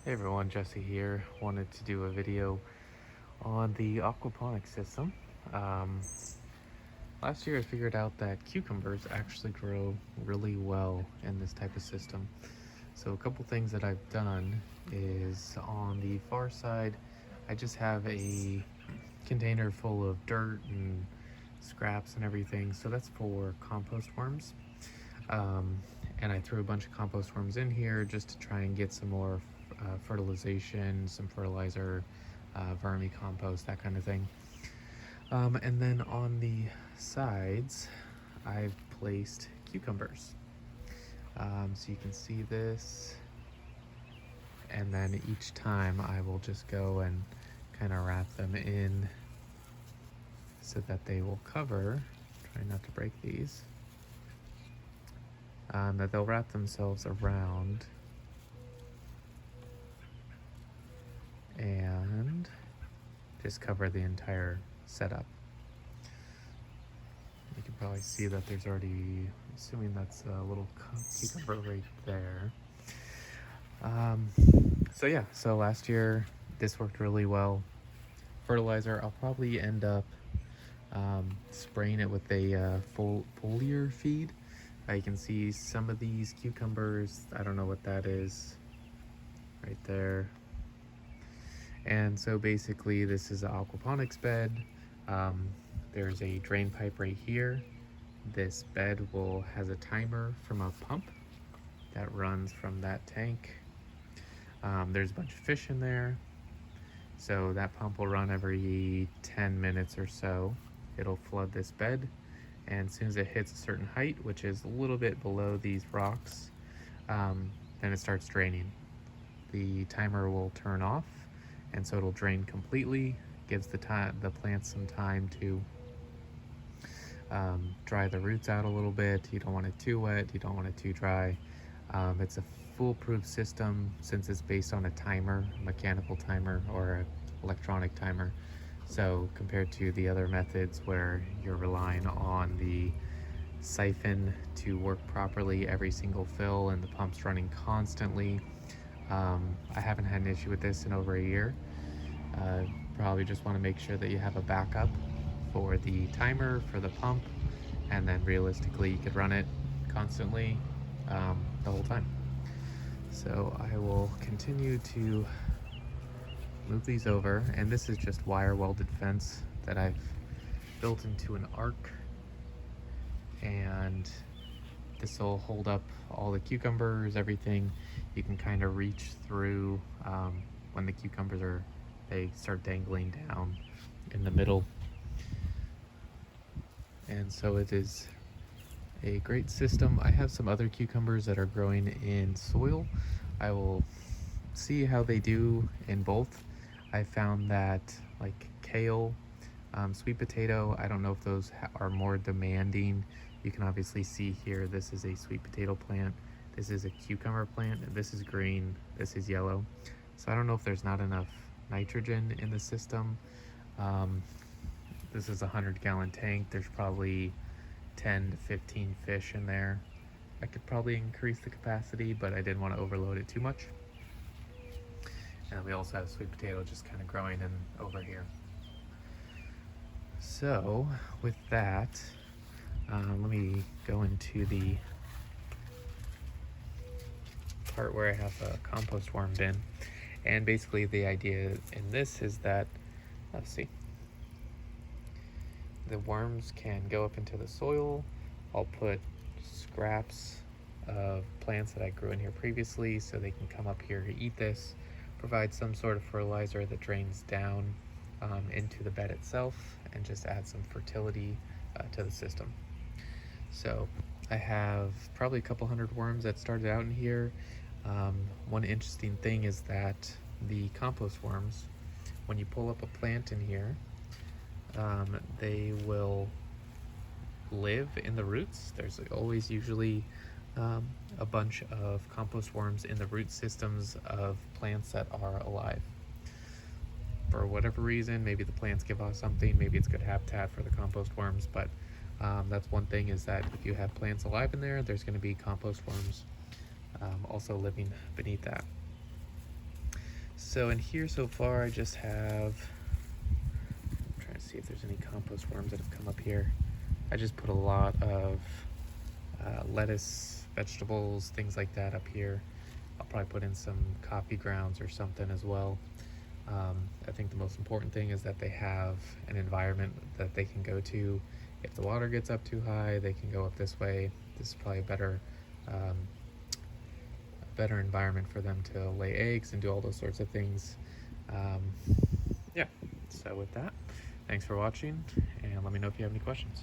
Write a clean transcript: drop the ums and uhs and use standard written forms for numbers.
Hey everyone, Jesse here. Wanted to do a video on the aquaponics system. Um, Last year I figured out that cucumbers actually grow really well in this type of system. So a couple things that I've done is on the far side, I just have a container full of dirt and scraps and everything. So that's for compost worms. Um, and I threw a bunch of compost worms in here just to try and get some more fertilization, some fertilizer, vermicompost, that kind of thing. And then on the sides, I've placed cucumbers. So you can see this, and then each time I will just go and kind of wrap them in so that they will cover, try not to break these, that they'll wrap themselves around and just cover the entire setup. You can probably see that there's already, assuming that's a little cucumber right there. So last year this worked really well. Fertilizer, I'll probably end up spraying it with a foliar feed. You can see some of these cucumbers, I don't know what that is, right there. And so basically this is an aquaponics bed. There's a drain pipe right here. This bed has a timer from a pump that runs from that tank. There's a bunch of fish in there. So that pump will run every 10 minutes or so. It'll flood this bed. And as soon as it hits a certain height, which is a little bit below these rocks, then it starts draining. The timer will turn off, and so it'll drain completely, gives the plants some time to dry the roots out a little bit. You don't want it too wet, you don't want it too dry. It's a foolproof system since it's based on a timer, mechanical timer or an electronic timer. So compared to the other methods where you're relying on the siphon to work properly every single fill and the pump's running constantly, I haven't had an issue with this in over a year. Probably just want to make sure that you have a backup for the timer, for the pump, and then realistically you could run it constantly the whole time. So I will continue to move these over, and this is just wire welded fence that I've built into an arc, and this will hold up all the cucumbers, everything. You can kind of reach through when the cucumbers they start dangling down in the middle. And so it is a great system. I have some other cucumbers that are growing in soil. I will see how they do in both. I found that like kale, sweet potato, I don't know if those are more demanding. You can obviously see here, this is a sweet potato plant, this is a cucumber plant, and this is green, this is yellow. So I don't know if there's not enough nitrogen in the system. This is a 100-gallon tank. There's probably 10 to 15 fish in there. I could probably increase the capacity, but I didn't want to overload it too much. And we also have sweet potato just kind of growing in over here. So with that, let me go into the part where I have a compost worm bin. And basically the idea in this is that, let's see, the worms can go up into the soil. I'll put scraps of plants that I grew in here previously so they can come up here to eat this, provide some sort of fertilizer that drains down into the bed itself, and just add some fertility to the system. So I have probably a couple hundred worms that started out in here. One interesting thing is that the compost worms, when you pull up a plant in here, they will live in the roots. There's always usually a bunch of compost worms in the root systems of plants that are alive. For whatever reason, maybe the plants give off something, maybe it's good habitat for the compost worms, but that's one thing, is that if you have plants alive in there, there's going to be compost worms also living beneath that. So in here so far, I just have, I'm trying to see if there's any compost worms that have come up here. I just put a lot of lettuce, vegetables, things like that up here. I'll probably put in some coffee grounds or something as well. I think the most important thing is that they have an environment that they can go to. If the water gets up too high, they can go up this way. This is probably um, a better environment for them to lay eggs and do all those sorts of things. Yeah, so with that, thanks for watching, and let me know if you have any questions.